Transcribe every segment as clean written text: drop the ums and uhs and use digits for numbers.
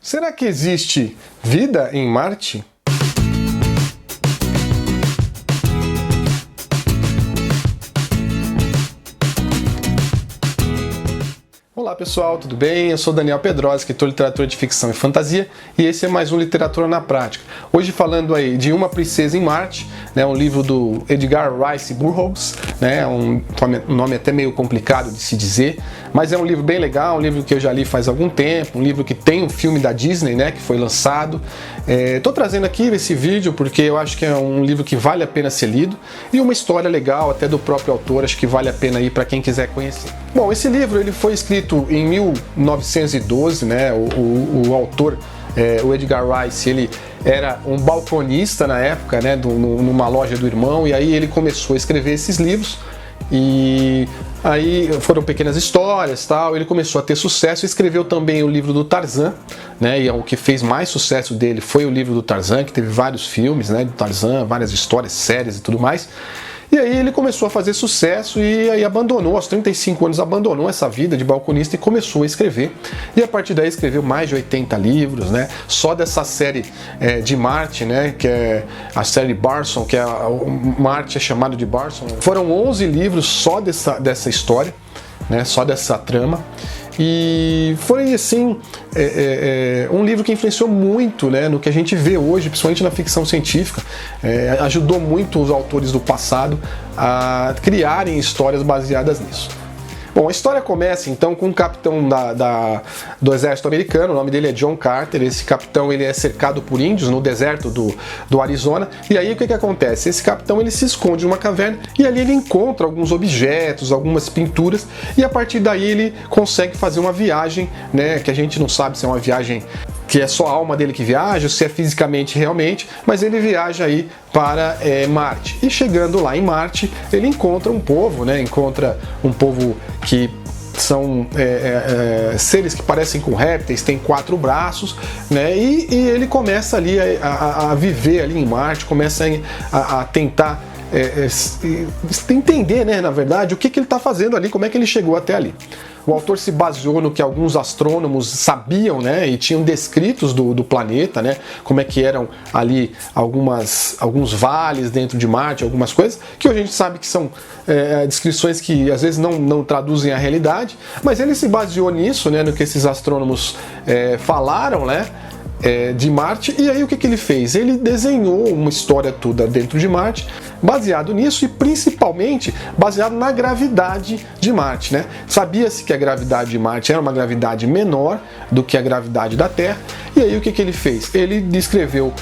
Será que existe vida em Marte? Olá pessoal, tudo bem? Eu sou Daniel Pedrosa, escritor de literatura de ficção e fantasia, e esse é mais um Literatura na Prática. Hoje falando aí de Uma Princesa em Marte, né, um livro do Edgar Rice Burroughs, né, um nome até meio complicado de se dizer, mas é um livro bem legal, um livro que eu já li faz algum tempo, um livro que tem um filme da Disney, né, que foi lançado. Estou trazendo aqui esse vídeo porque eu acho que é um livro que vale a pena ser lido e uma história legal até do próprio autor, acho que vale a pena ir para quem quiser conhecer. Bom, esse livro ele foi escrito em 1912, né, o autor, o Edgar Rice, ele era um balconista na época, né, numa loja do irmão, e aí ele começou a escrever esses livros, e aí foram pequenas histórias, tal. Ele começou a ter sucesso e escreveu também o livro do Tarzan, né, e o que fez mais sucesso dele foi o livro do Tarzan, que teve vários filmes, né, do Tarzan, várias histórias, séries e tudo mais. E aí ele começou a fazer sucesso e aí abandonou, aos 35 anos abandonou essa vida de balconista e começou a escrever. E a partir daí escreveu mais de 80 livros, né? Só dessa série de Marte, né? Que é a série Barson, que Marte é chamado de Barson. Foram 11 livros só dessa história, né? Só dessa trama. E foi assim um livro que influenciou muito, né, no que a gente vê hoje, principalmente na ficção científica. Ajudou muito os autores do passado a criarem histórias baseadas nisso. Bom, a história começa então com um capitão do exército americano, o nome dele é John Carter. Esse capitão ele é cercado por índios no deserto do Arizona, e aí o que acontece? Esse capitão ele se esconde numa caverna e ali ele encontra alguns objetos, algumas pinturas, e a partir daí ele consegue fazer uma viagem, né, que a gente não sabe se é uma viagem que é só a alma dele que viaja, se é fisicamente realmente, mas ele viaja aí para Marte. E chegando lá em Marte, ele encontra um povo, né? Encontra um povo que são seres que parecem com répteis, tem 4 braços, né? E ele começa ali a viver ali em Marte, começa a tentar entender, né, na verdade, o que ele está fazendo ali, como é que ele chegou até ali. O autor se baseou no que alguns astrônomos sabiam, né, e tinham descritos do planeta, né, como é que eram ali alguns vales dentro de Marte, algumas coisas, que hoje a gente sabe que são descrições que às vezes não traduzem a realidade, mas ele se baseou nisso, né, no que esses astrônomos falaram, né, de Marte. E aí o que ele fez? Ele desenhou uma história toda dentro de Marte, baseado nisso e principalmente baseado na gravidade de Marte, né? Sabia-se que a gravidade de Marte era uma gravidade menor do que a gravidade da Terra, e aí o que ele fez? Ele descreveu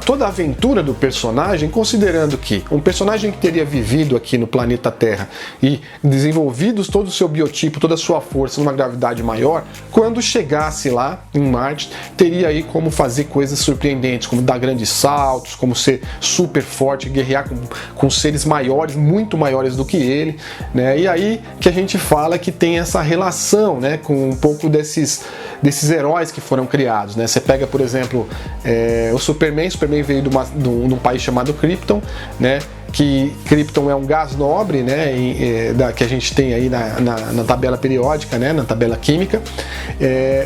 toda a aventura do personagem, considerando que um personagem que teria vivido aqui no planeta Terra e desenvolvido todo o seu biotipo, toda a sua força numa gravidade maior, quando chegasse lá em Marte, teria aí como fazer coisas surpreendentes, como dar grandes saltos, como ser super forte, guerrear com seres maiores, muito maiores do que ele, né? E aí que a gente fala que tem essa relação, né, com um pouco desses heróis que foram criados, né? Você pega, por exemplo, o Superman veio de um país chamado Krypton, né? Que Krypton é um gás nobre, né, que a gente tem aí na tabela periódica, né, na tabela química.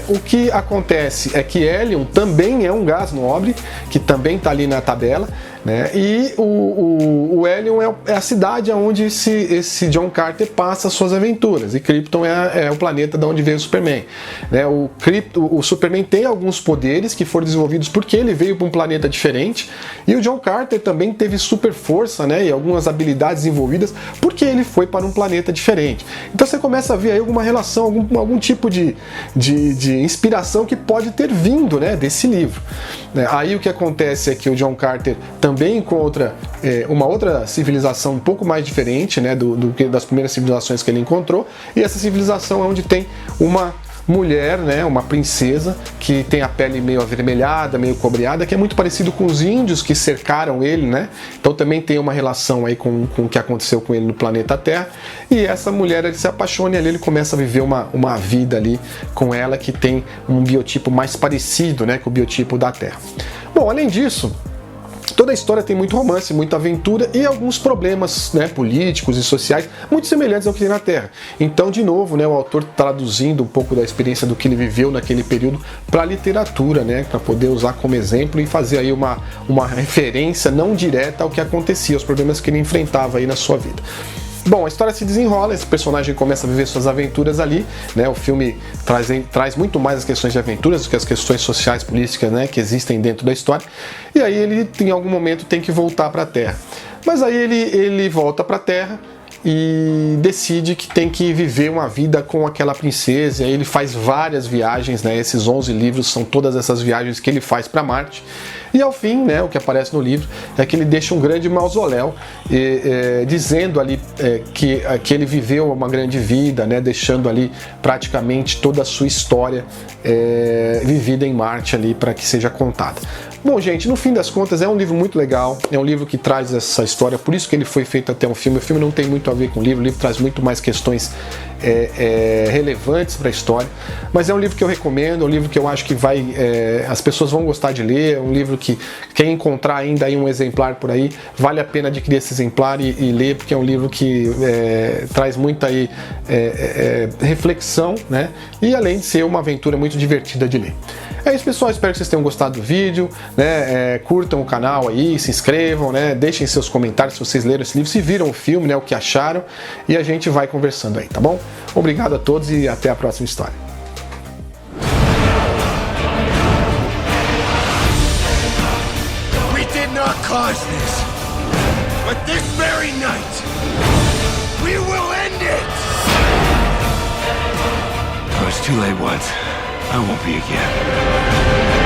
O que acontece é que Hélion também é um gás nobre, que também está ali na tabela, né, e o Hélion é a cidade onde esse John Carter passa suas aventuras, e Krypton é o planeta de onde veio o Superman, né. O Superman tem alguns poderes que foram desenvolvidos porque ele veio para um planeta diferente, e o John Carter também teve super força, né, e algumas habilidades envolvidas porque ele foi para um planeta diferente. Então você começa a ver aí alguma relação, algum tipo de inspiração que pode ter vindo, né, desse livro. Aí o que acontece é que o John Carter também encontra uma outra civilização um pouco mais diferente, né, do que das primeiras civilizações que ele encontrou, e essa civilização é onde tem uma mulher, né, uma princesa que tem a pele meio avermelhada, meio cobreada, que é muito parecido com os índios que cercaram ele, né? Então também tem uma relação aí com o que aconteceu com ele no planeta Terra. E essa mulher, ele se apaixona e ali ele começa a viver uma vida ali com ela que tem um biotipo mais parecido, né, com o biotipo da Terra. Bom, além disso, Toda a história tem muito romance, muita aventura e alguns problemas, né, políticos e sociais muito semelhantes ao que tem na Terra. Então, de novo, né, o autor traduzindo um pouco da experiência do que ele viveu naquele período para a literatura, né, para poder usar como exemplo e fazer aí uma referência não direta ao que acontecia, aos problemas que ele enfrentava aí na sua vida. Bom, a história se desenrola, esse personagem começa a viver suas aventuras ali, né? O filme traz muito mais as questões de aventuras do que as questões sociais, políticas, né, que existem dentro da história. E aí ele, em algum momento, tem que voltar para a Terra. Mas aí ele volta para a Terra e decide que tem que viver uma vida com aquela princesa. E aí ele faz várias viagens, né? Esses 11 livros são todas essas viagens que ele faz para Marte. E ao fim, né, o que aparece no livro é que ele deixa um grande mausoléu, dizendo ali que ele viveu uma grande vida, né, deixando ali praticamente toda a sua história vivida em Marte ali para que seja contada. Bom, gente, no fim das contas é um livro muito legal, é um livro que traz essa história, por isso que ele foi feito até um filme. O filme não tem muito a ver com o livro traz muito mais questões relevantes para a história, mas é um livro que eu recomendo, é um livro que eu acho que as pessoas vão gostar de ler, é um livro que quem encontrar ainda aí um exemplar por aí, vale a pena adquirir esse exemplar e ler, porque é um livro que traz muita aí, reflexão, né? E além de ser uma aventura muito divertida de ler. É isso, pessoal, espero que vocês tenham gostado do vídeo, né? Curtam o canal aí, se inscrevam, né? Deixem seus comentários se vocês leram esse livro, se viram o filme, né? O que acharam, e a gente vai conversando aí, tá bom? Obrigado a todos e até a próxima história. We did not cause this, but this very night, we will end it! I was too late once. I won't be again.